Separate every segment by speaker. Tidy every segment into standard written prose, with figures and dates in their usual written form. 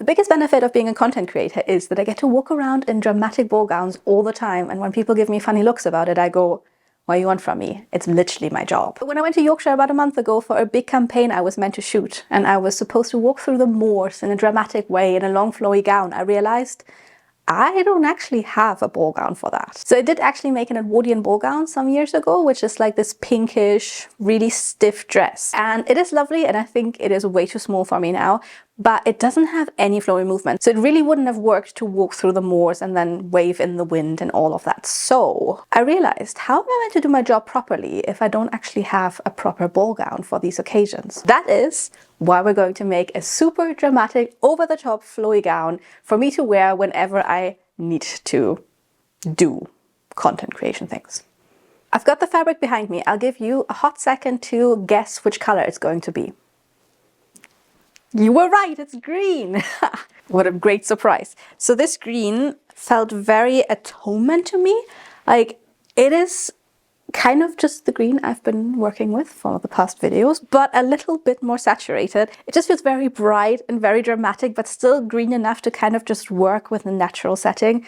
Speaker 1: The biggest benefit of being a content creator is that I get to walk around in dramatic ball gowns all the time, and when people give me funny looks about it, I go, what do you want from me? It's literally my job. When I went to Yorkshire about a month ago for a big campaign I was meant to shoot, and I was supposed to walk through the moors in a dramatic way in a long flowy gown, I realized I don't actually have a ball gown for that. So I did actually make an Edwardian ball gown some years ago, which is like this pinkish, really stiff dress. And it is lovely, and I think it is way too small for me now, but it doesn't have any flowy movement. So it really wouldn't have worked to walk through the moors and then wave in the wind and all of that. So I realized, how am I meant to do my job properly if I don't actually have a proper ball gown for these occasions? That is why we're going to make a super dramatic, over-the-top flowy gown for me to wear whenever I need to do content creation things. I've got the fabric behind me. I'll give you a hot second to guess which color it's going to be. You were right, it's green! What a great surprise. So this green felt very atonement to me. Like, it is kind of just the green I've been working with for the past videos, but a little bit more saturated. It just feels very bright and very dramatic, but still green enough to kind of just work with the natural setting.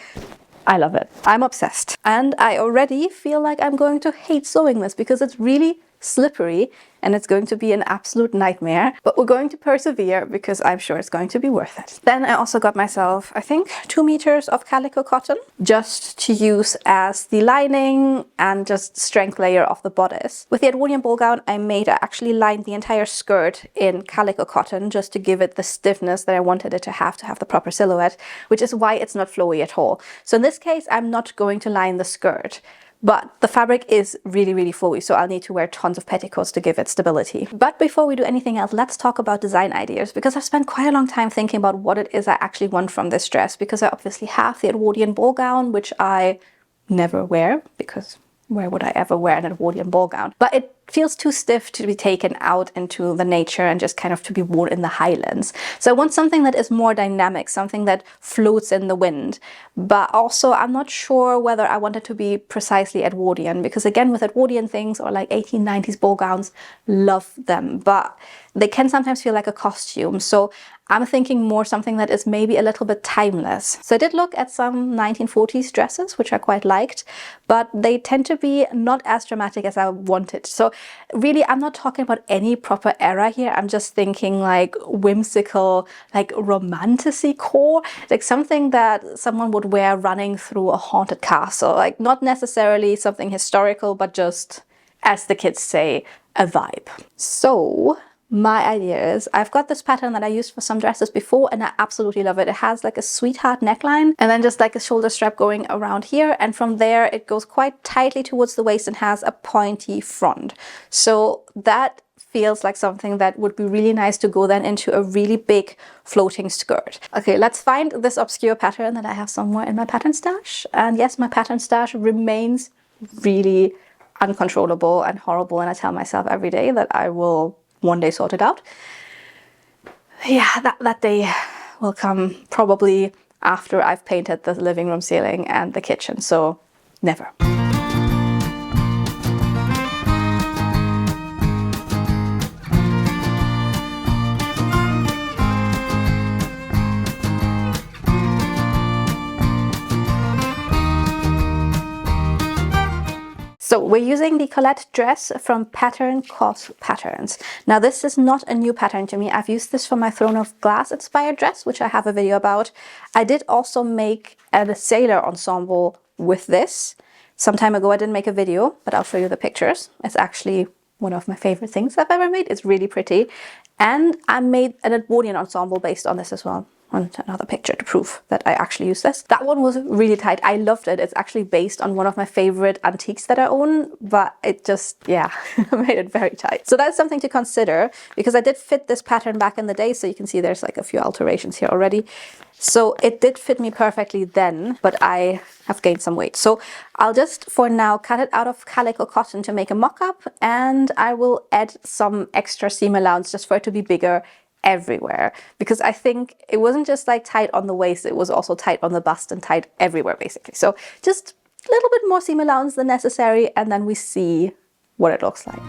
Speaker 1: I love it. I'm obsessed. And I already feel like I'm going to hate sewing this because it's really slippery and it's going to be an absolute nightmare, but we're going to persevere because I'm sure it's going to be worth it. Then I also got myself, I think, 2 meters of calico cotton just to use as the lining and just strength layer of the bodice. With the Edwardian ball gown I actually lined the entire skirt in calico cotton just to give it the stiffness that I wanted it to have the proper silhouette, which is why it's not flowy at all. So in this case, I'm not going to line the skirt. But the fabric is really, really flowy, so I'll need to wear tons of petticoats to give it stability. But before we do anything else, let's talk about design ideas, because I've spent quite a long time thinking about what it is I actually want from this dress, because I obviously have the Edwardian ball gown, which I never wear, because where would I ever wear an Edwardian ball gown? But it feels too stiff to be taken out into the nature and just kind of to be worn in the Highlands. So I want something that is more dynamic, something that floats in the wind. But also I'm not sure whether I want it to be precisely Edwardian, because again, with Edwardian things or like 1890s ball gowns, love them, but they can sometimes feel like a costume. So I'm thinking more something that is maybe a little bit timeless. So I did look at some 1940s dresses, which I quite liked, but they tend to be not as dramatic as I wanted. So really, I'm not talking about any proper era here. I'm just thinking like whimsical, like romantic-y core, like something that someone would wear running through a haunted castle. Like not necessarily something historical, but just, as the kids say, a vibe. So my idea is, I've got this pattern that I used for some dresses before and I absolutely love it. It has like a sweetheart neckline and then just like a shoulder strap going around here, and from there it goes quite tightly towards the waist and has a pointy front. So that feels like something that would be really nice to go then into a really big floating skirt. Okay, let's find this obscure pattern that I have somewhere in my pattern stash. And yes, my pattern stash remains really uncontrollable and horrible, and I tell myself every day that I will one day sort it out. Yeah, that day will come probably after I've painted the living room ceiling and the kitchen, so never. So we're using the Colette dress from Pattern Cos Patterns. Now this is not a new pattern to me. I've used this for my Throne of Glass inspired dress, which I have a video about. I did also make a sailor ensemble with this. Some time ago I didn't make a video, but I'll show you the pictures. It's actually one of my favorite things I've ever made. It's really pretty. And I made an Edwardian ensemble based on this as well. And another picture to prove that I actually use this. That one was really tight. I loved it. It's actually based on one of my favorite antiques that I own, but it just, yeah, made it very tight. So that's something to consider, because I did fit this pattern back in the day. So you can see there's like a few alterations here already. So it did fit me perfectly then, but I have gained some weight. So I'll just, for now, cut it out of calico cotton to make a mock-up, and I will add some extra seam allowance just for it to be bigger everywhere, because I think it wasn't just like tight on the waist, it was also tight on the bust and tight everywhere basically. So just a little bit more seam allowance than necessary, and then we see what it looks like.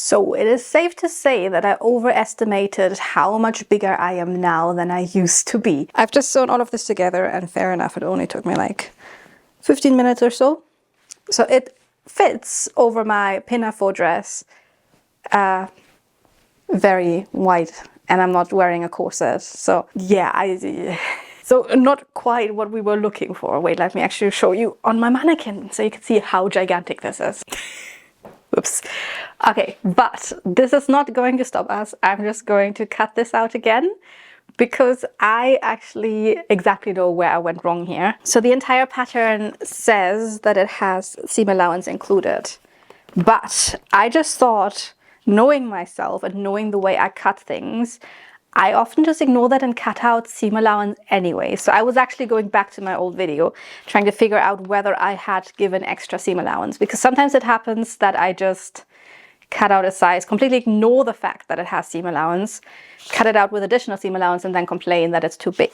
Speaker 1: So it is safe to say that I overestimated how much bigger I am now than I used to be. I've just sewn all of this together, and fair enough, it only took me like 15 minutes or so. So it fits over my pinafore dress very wide, and I'm not wearing a corset. So yeah, so not quite what we were looking for. Wait, let me actually show you on my mannequin so you can see how gigantic this is. Oops. Okay, but this is not going to stop us. I'm just going to cut this out again because I actually exactly know where I went wrong here. So the entire pattern says that it has seam allowance included, but I just thought, knowing myself and knowing the way I cut things, I often just ignore that and cut out seam allowance anyway. So I was actually going back to my old video, trying to figure out whether I had given extra seam allowance, because sometimes it happens that I just cut out a size, completely ignore the fact that it has seam allowance, cut it out with additional seam allowance, and then complain that it's too big.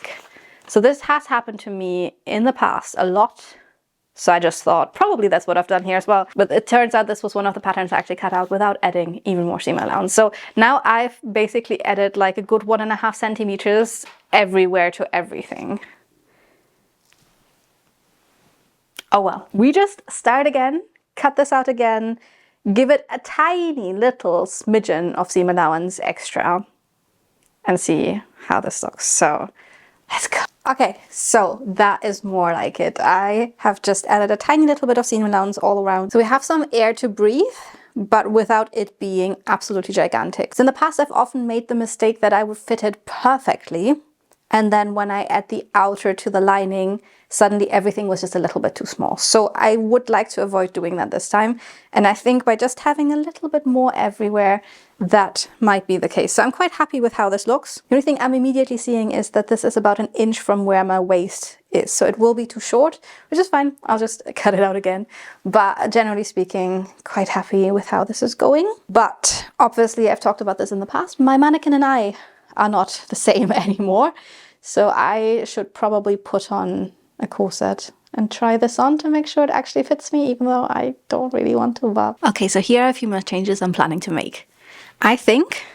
Speaker 1: So this has happened to me in the past a lot. So I just thought probably that's what I've done here as well. But it turns out this was one of the patterns I actually cut out without adding even more seam allowance. So now I've basically added like a good 1.5 centimeters everywhere to everything. Oh well, we just start again, cut this out again, give it a tiny little smidgen of seam allowance extra, and see how this looks. So let's go. Okay, so that is more like it. I have just added a tiny little bit of seam allowance all around. So we have some air to breathe, but without it being absolutely gigantic. So in the past, I've often made the mistake that I would fit it perfectly, and then when I add the outer to the lining, suddenly everything was just a little bit too small. So I would like to avoid doing that this time. And I think by just having a little bit more everywhere, that might be the case. So I'm quite happy with how this looks. The only thing I'm immediately seeing is that this is about 1 inch from where my waist is. So it will be too short, which is fine. I'll just cut it out again. But generally speaking, quite happy with how this is going. But obviously, I've talked about this in the past. My mannequin and I are not the same anymore. So I should probably put on a corset and try this on to make sure it actually fits me, even though I don't really want to. But okay, so here are a few more changes I'm planning to make. I think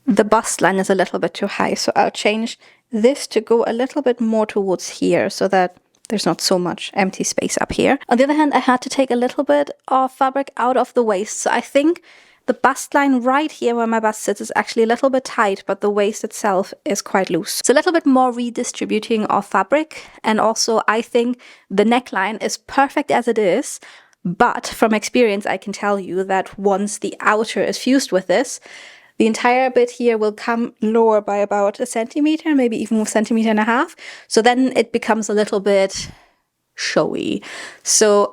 Speaker 1: the bust line is a little bit too high, so I'll change this to go a little bit more towards here so that there's not so much empty space up here. On the other hand, I had to take a little bit of fabric out of the waist, so I think the bust line right here where my bust sits is actually a little bit tight, but the waist itself is quite loose. So a little bit more redistributing of fabric, and also I think the neckline is perfect as it is. But from experience, I can tell you that once the outer is fused with this, the entire bit here will come lower by about 1 centimeter, maybe even 1.5 centimeters. So then it becomes a little bit showy. So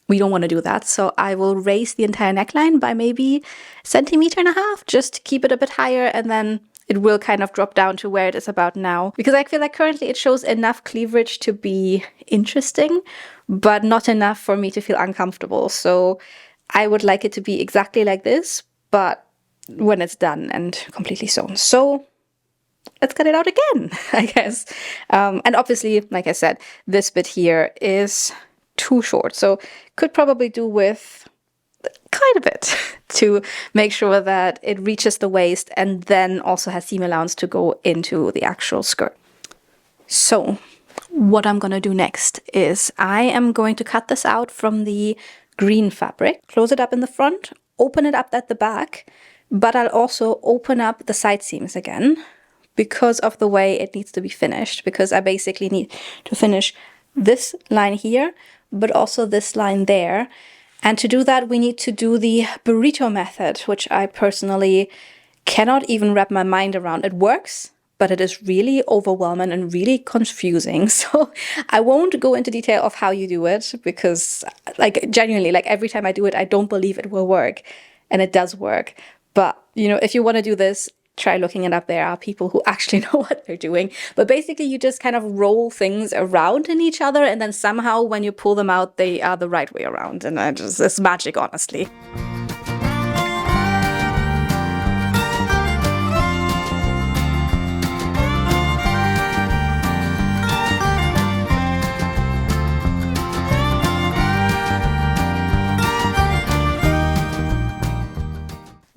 Speaker 1: we don't want to do that. So I will raise the entire neckline by maybe 1.5 centimeters, just to keep it a bit higher, and then it will kind of drop down to where it is about now. Because I feel like currently it shows enough cleavage to be interesting, but not enough for me to feel uncomfortable. So I would like it to be exactly like this, but when it's done and completely sewn. So let's cut it out again, I guess. And obviously, like I said, this bit here is too short. So could probably do with quite a bit to make sure that it reaches the waist and then also has seam allowance to go into the actual skirt. So what I'm going to do next is I am going to cut this out from the green fabric, close it up in the front, open it up at the back, but I'll also open up the side seams again because of the way it needs to be finished, because I basically need to finish this line here, but also this line there. And to do that, we need to do the burrito method, which I personally cannot even wrap my mind around. It works, but it is really overwhelming and really confusing. So I won't go into detail of how you do it because, like, genuinely, like every time I do it, I don't believe it will work. And it does work. But, you know, if you want to do this, try looking it up. There are people who actually know what they're doing. But basically, you just kind of roll things around in each other, and then somehow when you pull them out, they are the right way around. And it's magic, honestly.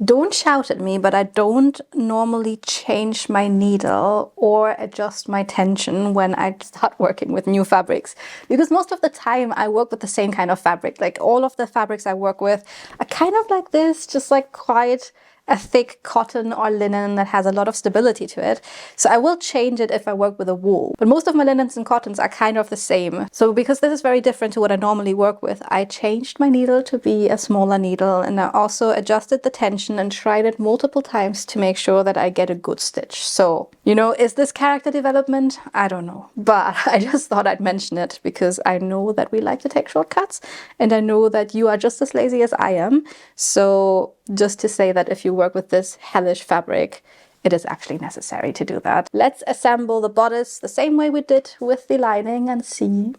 Speaker 1: Don't shout at me, but I don't normally change my needle or adjust my tension when I start working with new fabrics, because most of the time I work with the same kind of fabric. Like all of the fabrics I work with are kind of like this, just like quite a thick cotton or linen that has a lot of stability to it. So I will change it if I work with a wool. But most of my linens and cottons are kind of the same. So because this is very different to what I normally work with, I changed my needle to be a smaller needle, and I also adjusted the tension and tried it multiple times to make sure that I get a good stitch. So, you know, is this character development? I don't know. But I just thought I'd mention it because I know that we like to take shortcuts, and I know that you are just as lazy as I am. So just to say that if you work with this hellish fabric, it is actually necessary to do that. Let's assemble the bodice the same way we did with the lining and see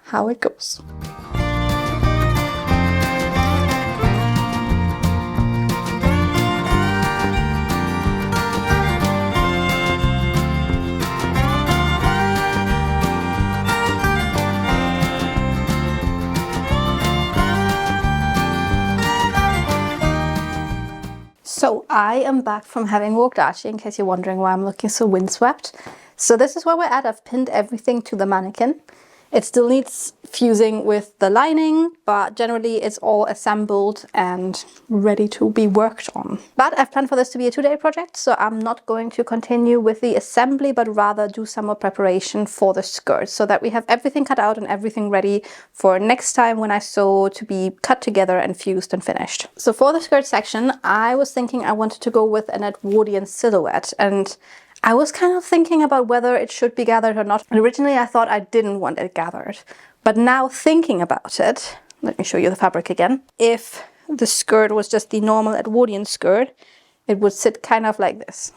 Speaker 1: how it goes. So I am back from having walked Archie, in case you're wondering why I'm looking so windswept. So this is where we're at. I've pinned everything to the mannequin. It still needs fusing with the lining, but generally it's all assembled and ready to be worked on. But I've planned for this to be a 2-day project, so I'm not going to continue with the assembly, but rather do some more preparation for the skirt so that we have everything cut out and everything ready for next time when I sew to be cut together and fused and finished. So for the skirt section, I was thinking I wanted to go with an Edwardian silhouette, and I was kind of thinking about whether it should be gathered or not. And originally I thought I didn't want it gathered. But now thinking about it, let me show you the fabric again. If the skirt was just the normal Edwardian skirt, it would sit kind of like this.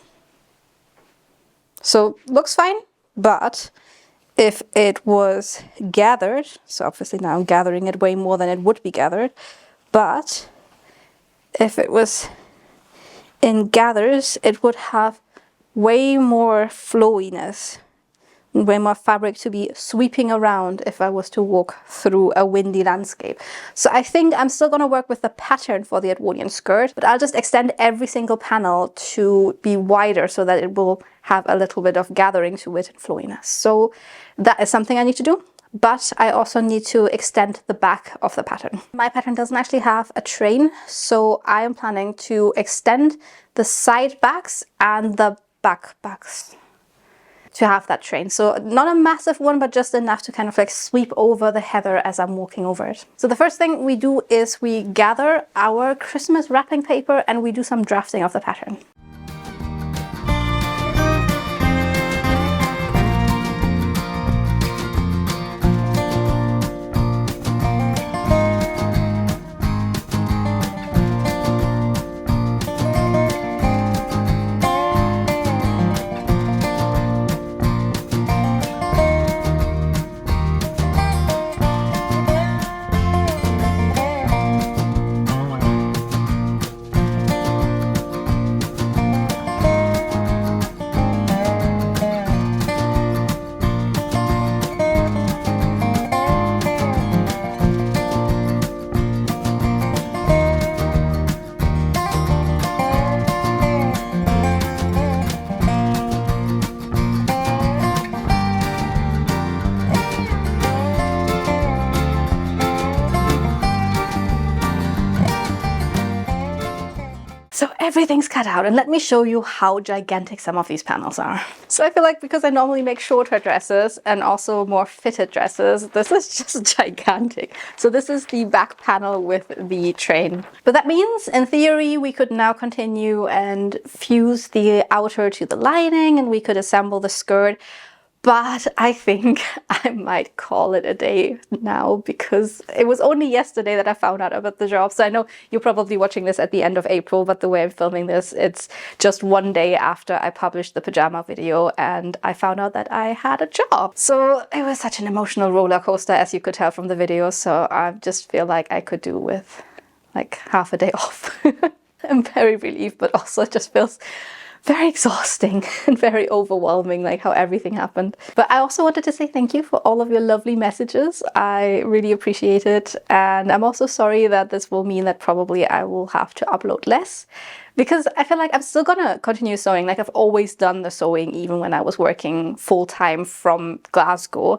Speaker 1: So looks fine, but if it was gathered, so obviously now I'm gathering it way more than it would be gathered, but if it was in gathers, it would have way more flowiness, way more fabric to be sweeping around if I was to walk through a windy landscape. So I think I'm still going to work with the pattern for the Edwardian skirt, but I'll just extend every single panel to be wider so that it will have a little bit of gathering to it and flowiness. So that is something I need to do. But I also need to extend the back of the pattern. My pattern doesn't actually have a train, so I am planning to extend the side backs and the back backs to have that train. So not a massive one, but just enough to kind of like sweep over the heather as I'm walking over it. So the first thing we do is we gather our Christmas wrapping paper and we do some drafting of the pattern. So everything's cut out, and let me show you how gigantic some of these panels are. So I feel like because I normally make shorter dresses and also more fitted dresses, this is just gigantic. So this is the back panel with the train. But that means in theory we could now continue and fuse the outer to the lining, and we could assemble the skirt. But I think I might call it a day now, because it was only yesterday that I found out about the job. So I know you're probably watching this at the end of April, but the way I'm filming this, it's just one day after I published the pajama video and I found out that I had a job. So it was such an emotional roller coaster, as you could tell from the video. So I just feel like I could do with like half a day off. I'm very relieved, but also it just feels very exhausting and very overwhelming, like how everything happened. But I also wanted to say thank you for all of your lovely messages. I really appreciate it. And I'm also sorry that this will mean that probably I will have to upload less, because I feel like I'm still gonna continue sewing. Like I've always done the sewing even when I was working full-time from Glasgow.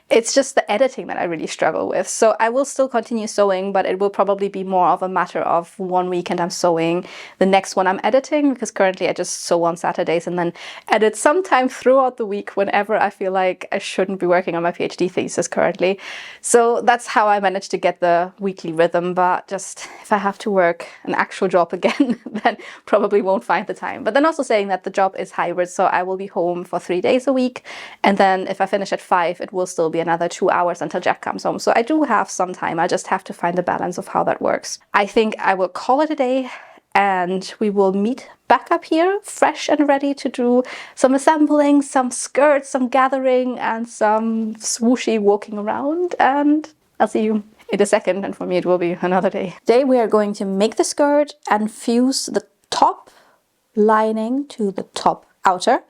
Speaker 1: It's just the editing that I really struggle with. So I will still continue sewing, but it will probably be more of a matter of one weekend I'm sewing, the next one I'm editing, because currently I just sew on Saturdays and then edit sometime throughout the week whenever I feel like I shouldn't be working on my PhD thesis currently. So that's how I managed to get the weekly rhythm, but just if I have to work an actual job again, then probably won't find the time. But then also saying that the job is hybrid, so I will be home for 3 days a week, and then if I finish at 5, it will still be another 2 hours until Jack comes home. So I do have some time. I just have to find the balance of how that works. I think I will call it a day, and we will meet back up here fresh and ready to do some assembling, some skirts, some gathering, and some swooshy walking around, and I'll see you in a second, and for me it will be another day. Today we are going to make the skirt and fuse the top lining to the top outer.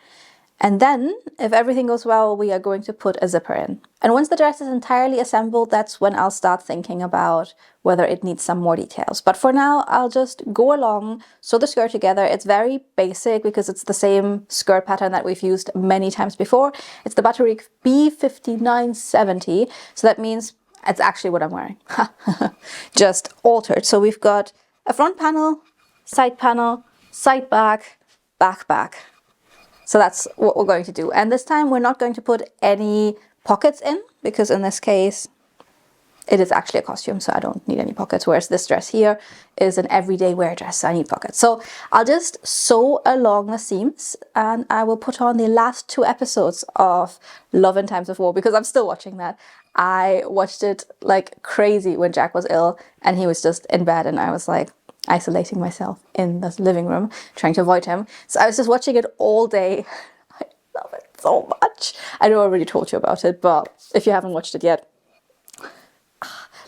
Speaker 1: And then, if everything goes well, we are going to put a zipper in. And once the dress is entirely assembled, that's when I'll start thinking about whether it needs some more details. But for now, I'll just go along, sew the skirt together. It's very basic because it's the same skirt pattern that we've used many times before. It's the Bodice B5970. So that means it's actually what I'm wearing. Just altered. So we've got a front panel, side back, back, back. So that's what we're going to do. And this time we're not going to put any pockets in, because in this case, it is actually a costume, so I don't need any pockets. Whereas this dress here is an everyday wear dress, so I need pockets. So I'll just sew along the seams, and I will put on the last 2 episodes of Love in Times of War, because I'm still watching that. I watched it like crazy when Jack was ill and he was just in bed, and I was like, isolating myself in the living room, trying to avoid him. So I was just watching it all day. I love it so much. I know I already told you about it, but if you haven't watched it yet,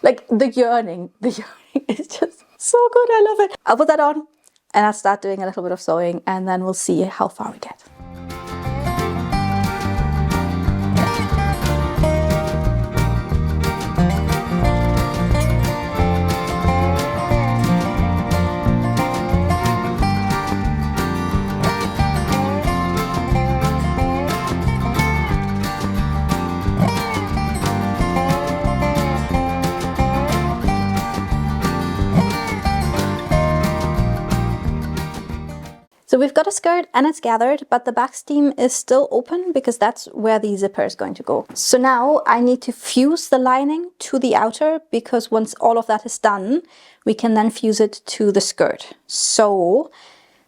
Speaker 1: like the yearning is just so good. I love it. I'll put that on and I'll start doing a little bit of sewing, and then we'll see how far we get. So we've got a skirt and it's gathered, but the back seam is still open because that's where the zipper is going to go. So now I need to fuse the lining to the outer, because once all of that is done, we can then fuse it to the skirt. So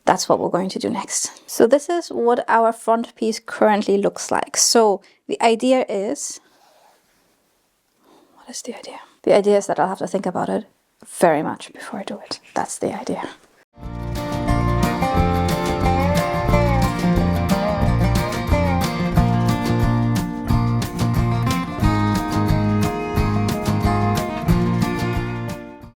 Speaker 1: that's what we're going to do next. So this is what our front piece currently looks like. So the idea is, what is the idea? The idea is that I'll have to think about it very much before I do it. That's the idea.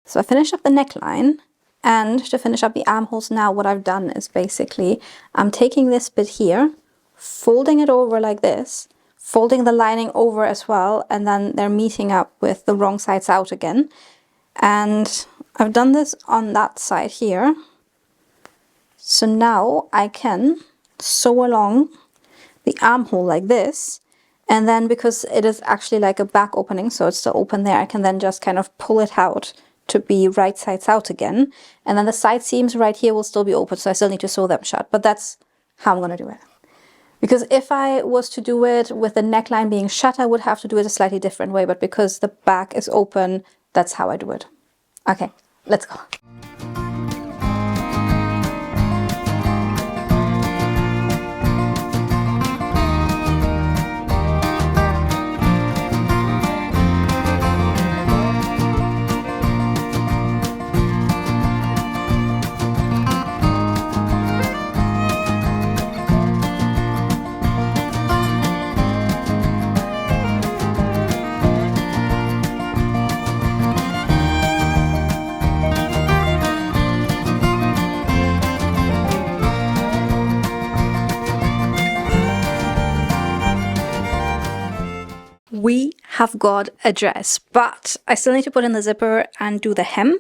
Speaker 1: So I finished up the neckline, and to finish up the armholes now, what I've done is basically I'm taking this bit here, folding it over like this, folding the lining over as well, and then they're meeting up with the wrong sides out again. And I've done this on that side here. So now I can sew along the armhole like this. And then because it is actually like a back opening, so it's still open there, I can then just kind of pull it out to be right sides out again. And then the side seams right here will still be open, so I still need to sew them shut. But that's how I'm going to do it. Because if I was to do it with the neckline being shut, I would have to do it a slightly different way. But because the back is open, that's how I do it. Okay, let's go. We have got a dress, but I still need to put in the zipper and do the hem.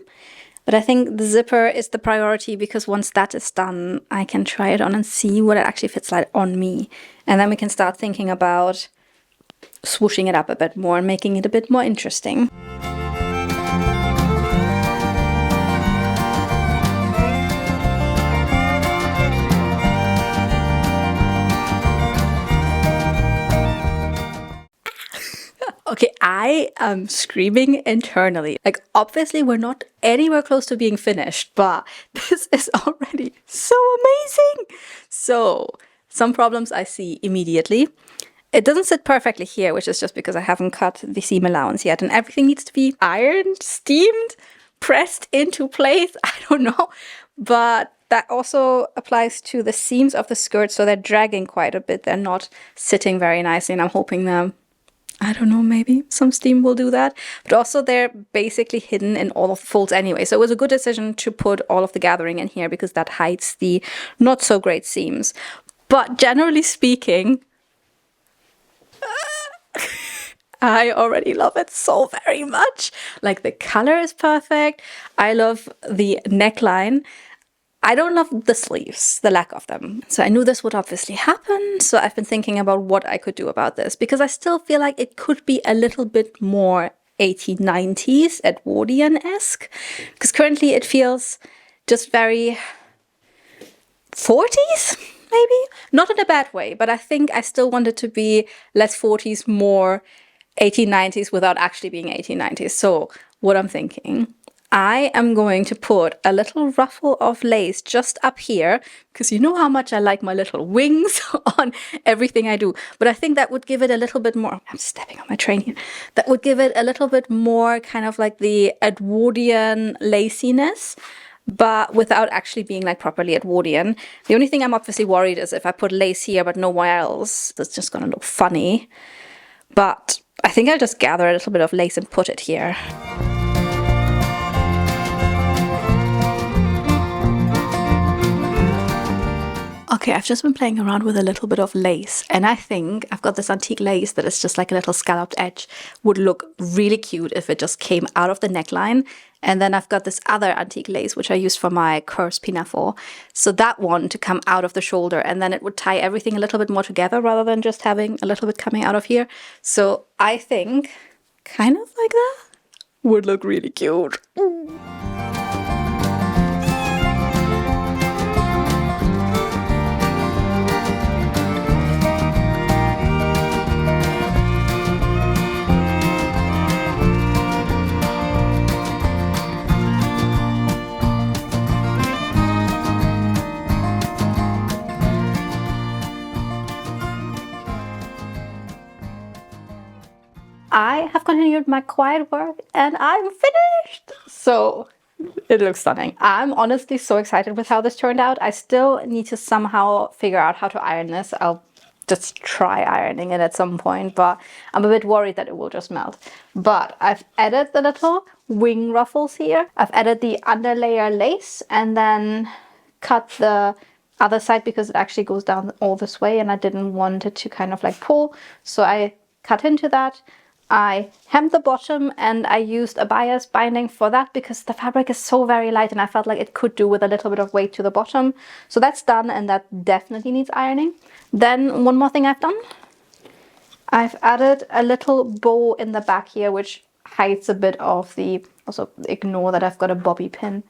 Speaker 1: But I think the zipper is the priority because once that is done, I can try it on and see what it actually fits like on me. And then we can start thinking about swooshing it up a bit more and making it a bit more interesting. Okay, I am screaming internally. Like, obviously we're not anywhere close to being finished, but this is already so amazing. So, some problems I see immediately. It doesn't sit perfectly here, which is just because I haven't cut the seam allowance yet, and everything needs to be ironed, steamed, pressed into place. I don't know, but that also applies to the seams of the skirt, so they're dragging quite a bit. They're not sitting very nicely, and I'm hoping that, I don't know, maybe some steam will do that. But also they're basically hidden in all of the folds anyway. So it was a good decision to put all of the gathering in here because that hides the not so great seams. But generally speaking, I already love it so very much. Like, the color is perfect. I love the neckline. I don't love the sleeves, the lack of them. So I knew this would obviously happen. So I've been thinking about what I could do about this because I still feel like it could be a little bit more 1890s Edwardian-esque. Because currently it feels just very 40s, maybe? Not in a bad way, but I think I still want it to be less 40s, more 1890s without actually being 1890s. So what I'm thinking, I am going to put a little ruffle of lace just up here, because you know how much I like my little wings on everything I do. But I think that would give it a little bit more, I'm stepping on my train here, that would give it a little bit more kind of like the Edwardian laciness, but without actually being like properly Edwardian. The only thing I'm obviously worried is if I put lace here but nowhere else, that's just gonna look funny. But I think I'll just gather a little bit of lace and put it here. Okay, I've just been playing around with a little bit of lace, and I think I've got this antique lace that is just like a little scalloped edge. Would look really cute if it just came out of the neckline. And then I've got this other antique lace, which I used for my curves pinafore. So that one to come out of the shoulder, and then it would tie everything a little bit more together rather than just having a little bit coming out of here. So I think kind of like that would look really cute. I have continued my quiet work and I'm finished. So it looks stunning. I'm honestly so excited with how this turned out. I still need to somehow figure out how to iron this. I'll just try ironing it at some point, but I'm a bit worried that it will just melt. But I've added the little wing ruffles here. I've added the underlayer lace and then cut the other side because it actually goes down all this way and I didn't want it to kind of like pull. So I cut into that. I hemmed the bottom and I used a bias binding for that because the fabric is so very light and I felt like it could do with a little bit of weight to the bottom. So that's done and that definitely needs ironing. Then one more thing I've done. I've added a little bow in the back here which hides a bit of the, also ignore that I've got a bobby pin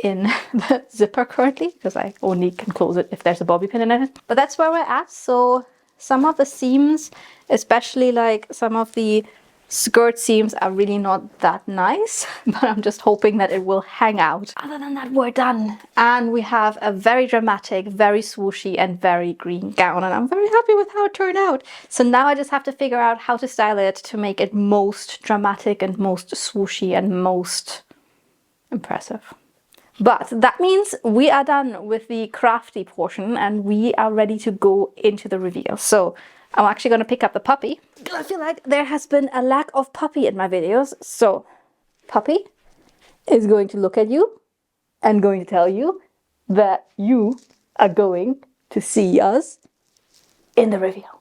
Speaker 1: in the zipper currently because I only can close it if there's a bobby pin in it. But that's where we're at. So some of the seams, especially like some of the skirt seams, are really not that nice, but I'm just hoping that it will hang out. Other than that, we're done. And we have a very dramatic, very swooshy and very green gown, and I'm very happy with how it turned out. So now I just have to figure out how to style it to make it most dramatic and most swooshy and most impressive. But that means we are done with the crafty portion and we are ready to go into the reveal. So I'm actually going to pick up the puppy because I feel like there has been a lack of puppy in my videos. So puppy is going to look at you and going to tell you that you are going to see us in the reveal.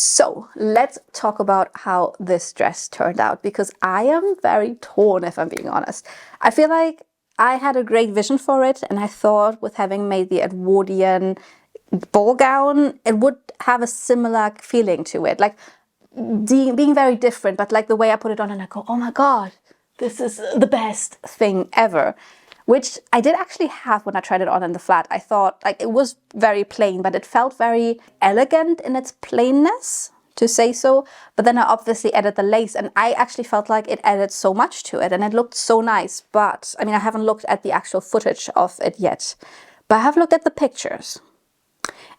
Speaker 1: So let's talk about how this dress turned out, because I am very torn, if I'm being honest. I feel like I had a great vision for it, and I thought with having made the Edwardian ball gown, it would have a similar feeling to it, like being very different, but like the way I put it on and I go, oh my God, this is the best thing ever. Which I did actually have when I tried it on in the flat. I thought like it was very plain, but it felt very elegant in its plainness, to say so. But then I obviously added the lace, and I actually felt like it added so much to it and it looked so nice. But I mean, I haven't looked at the actual footage of it yet, but I have looked at the pictures.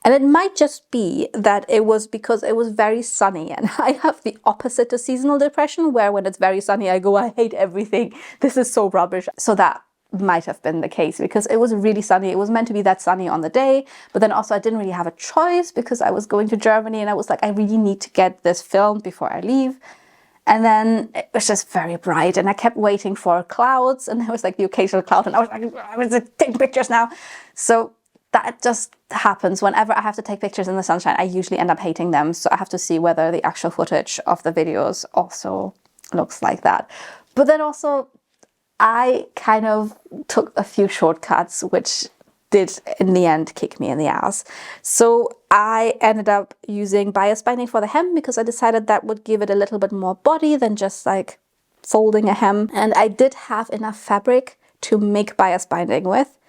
Speaker 1: And it might just be that it was because it was very sunny, and I have the opposite to seasonal depression, where when it's very sunny, I go, I hate everything. This is so rubbish. So that might have been the case, because it was really sunny. It was meant to be that sunny on the day, but then also I didn't really have a choice because I was going to Germany and I was like, I really need to get this filmed before I leave. And then it was just very bright and I kept waiting for clouds, and there was like the occasional cloud, and I was like, I was taking pictures now. So that just happens. Whenever I have to take pictures in the sunshine, I usually end up hating them. So I have to see whether the actual footage of the videos also looks like that. But then also, I kind of took a few shortcuts, which did in the end kick me in the ass. So I ended up using bias binding for the hem, because I decided that would give it a little bit more body than just like folding a hem. And I did have enough fabric to make bias binding with,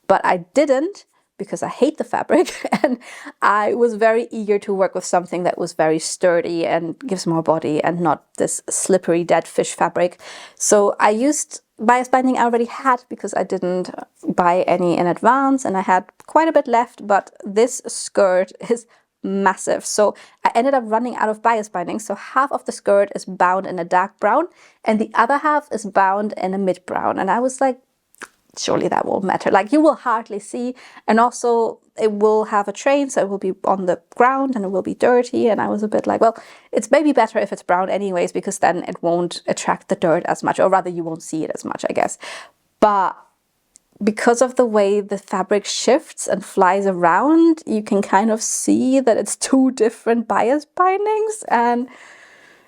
Speaker 1: but I didn't, because I hate the fabric, and I was very eager to work with something that was very sturdy and gives more body and not this slippery dead fish fabric. So I used bias binding I already had, because I didn't buy any in advance and I had quite a bit left, but this skirt is massive. So I ended up running out of bias binding. So half of the skirt is bound in a dark brown and the other half is bound in a mid brown. And I was like, surely that won't matter. Like, you will hardly see, and also it will have a train, so it will be on the ground and it will be dirty. And I was a bit like, well, it's maybe better if it's brown anyways, because then it won't attract the dirt as much, or rather you won't see it as much, I guess. But because of the way the fabric shifts and flies around, you can kind of see that it's two different bias bindings, and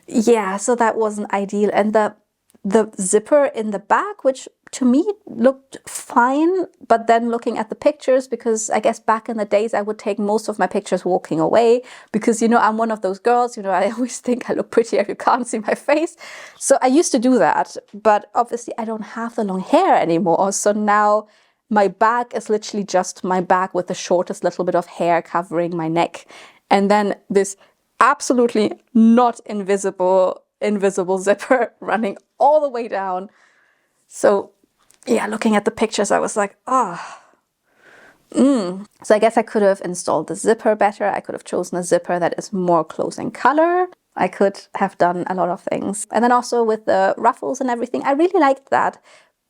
Speaker 1: yeah, so that wasn't ideal. And the zipper in the back, which to me looked fine, but then looking at the pictures, because I guess back in the days I would take most of my pictures walking away, because, you know, I'm one of those girls, you know, I always think I look pretty if you can't see my face. So I used to do that, but obviously I don't have the long hair anymore. So now my back is literally just my back with the shortest little bit of hair covering my neck. And then this absolutely not invisible zipper running all the way down. So yeah, looking at the pictures, I was like, So I guess I could have installed the zipper better. I could have chosen a zipper that is more close in color. I could have done a lot of things. And then also with the ruffles and everything, I really liked that.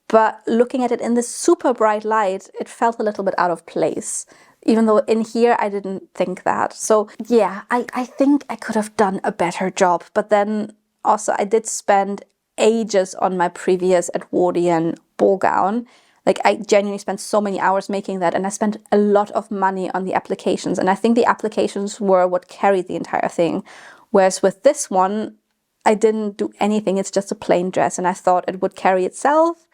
Speaker 1: But looking at it in this super bright light, it felt a little bit out of place. Even though in here, I didn't think that. So yeah, I think I could have done a better job. But then also I did spend ages on my previous Edwardian ball gown. Like, I genuinely spent so many hours making that, and I spent a lot of money on the applications. And I think the applications were what carried the entire thing. Whereas with this one, I didn't do anything. It's just a plain dress, and I thought it would carry itself,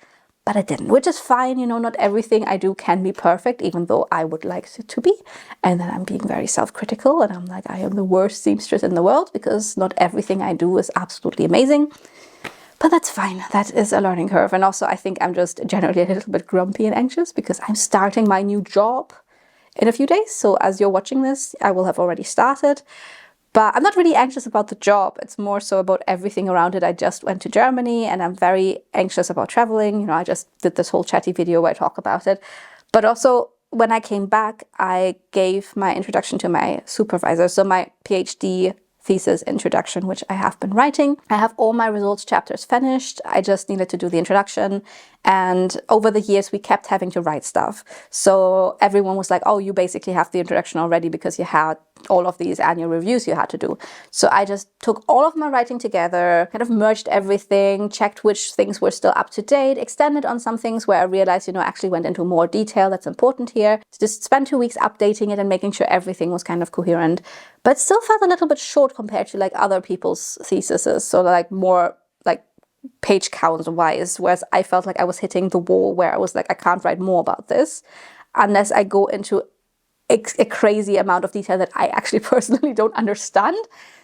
Speaker 1: but it didn't, which is fine. You know, not everything I do can be perfect, even though I would like it to be. And then I'm being very self-critical, and I'm like, I am the worst seamstress in the world, because not everything I do is absolutely amazing. But that's fine. That is a learning curve. And also, I think I'm just generally a little bit grumpy and anxious, because I'm starting my new job in a few days. So as you're watching this, I will have already started. But I'm not really anxious about the job. It's more so about everything around it. I just went to Germany and I'm very anxious about traveling. You know, I just did this whole chatty video where I talk about it. But also, when I came back, I gave my introduction to my supervisor. So my PhD thesis introduction, which I have been writing. I have all my results chapters finished. I just needed to do the introduction. And over the years, we kept having to write stuff. So everyone was like, oh, you basically have the introduction already, because you had all of these annual reviews you had to do. So I just took all of my writing together, kind of merged everything, checked which things were still up to date, extended on some things where I realized, you know, actually went into more detail that's important here. Just spent 2 weeks updating it and making sure everything was kind of coherent. But still felt a little bit short compared to like other people's theses. So like more like page count wise, whereas I felt like I was hitting the wall where I was like, I can't write more about this unless I go into a crazy amount of detail that I actually personally don't understand.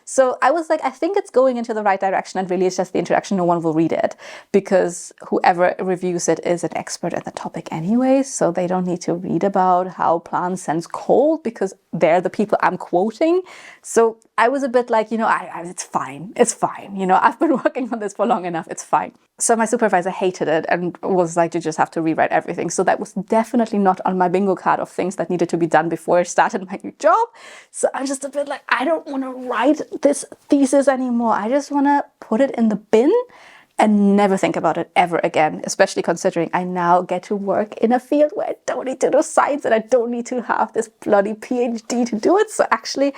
Speaker 1: So I was like, I think it's going into the right direction, and really it's just the introduction. No one will read it because whoever reviews it is an expert at the topic anyway, so they don't need to read about how plants sense cold because they're the people I'm quoting. So I was a bit like, you know, it's fine, you know, I've been working on this for long enough, it's fine. So my supervisor hated it and was like, you just have to rewrite everything. So that was definitely not on my bingo card of things that needed to be done before I started my new job. So I'm just a bit like, I don't want to write this thesis anymore. I just want to put it in the bin and never think about it ever again, especially considering I now get to work in a field where I don't need to do science and I don't need to have this bloody PhD to do it. So actually,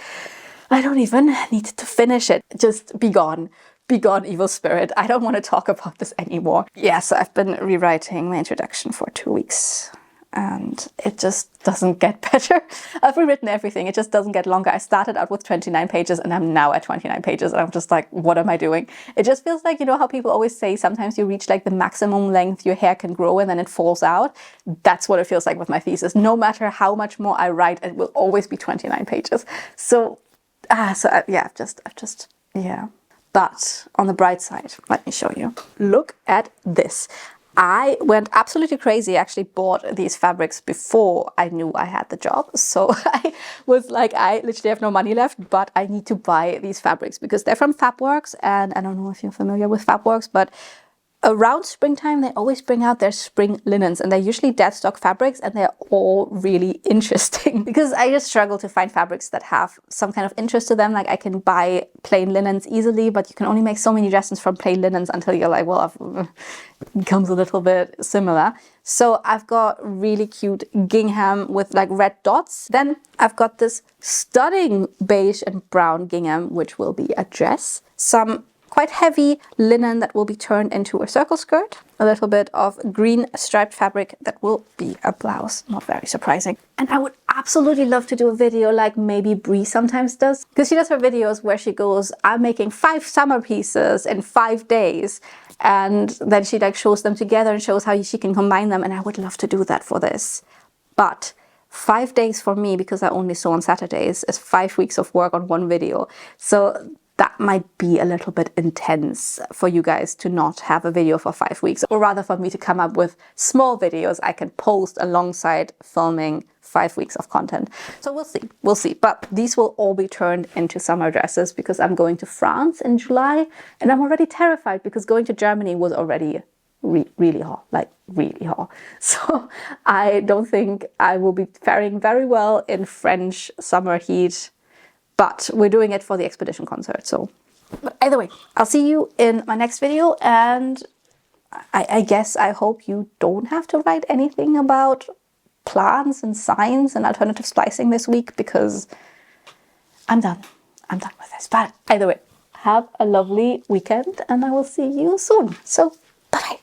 Speaker 1: I don't even need to finish it. Just be gone. Be gone, evil spirit. I don't want to talk about this anymore. Yeah, so I've been rewriting my introduction for 2 weeks and it just doesn't get better. I've rewritten everything. It just doesn't get longer. I started out with 29 pages and I'm now at 29 pages and I'm just like, what am I doing? It just feels like, you know how people always say sometimes you reach like the maximum length your hair can grow and then it falls out? That's what it feels like with my thesis. No matter how much more I write, it will always be 29 pages. So, yeah, yeah. But on the bright side, let me show you. Look at this. I went absolutely crazy. I actually bought these fabrics before I knew I had the job. So I was like, I literally have no money left, but I need to buy these fabrics because they're from Fabworks. And I don't know if you're familiar with Fabworks, but around springtime, they always bring out their spring linens and they're usually dead stock fabrics and they're all really interesting because I just struggle to find fabrics that have some kind of interest to them. Like I can buy plain linens easily, but you can only make so many dresses from plain linens until you're like, well, it becomes a little bit similar. So I've got really cute gingham with like red dots. Then I've got this stunning beige and brown gingham, which will be a dress. Some quite heavy linen that will be turned into a circle skirt, a little bit of green striped fabric that will be a blouse, not very surprising. And I would absolutely love to do a video like maybe Brie sometimes does, because she does her videos where she goes, I'm making 5 summer pieces in 5 days, and then she like shows them together and shows how she can combine them, and I would love to do that for this. But 5 days for me, because I only sew on Saturdays, is 5 weeks of work on one video. So that might be a little bit intense for you guys to not have a video for 5 weeks, or rather for me to come up with small videos I can post alongside filming 5 weeks of content. So we'll see. But these will all be turned into summer dresses because I'm going to France in July and I'm already terrified because going to Germany was already really hot, like really hot. So I don't think I will be faring very well in French summer heat. But we're doing it for the expedition concert, so. But either way, I'll see you in my next video, and I guess I hope you don't have to write anything about plants and science and alternative splicing this week, because I'm done. I'm done with this. But either way, have a lovely weekend, and I will see you soon. So, bye-bye.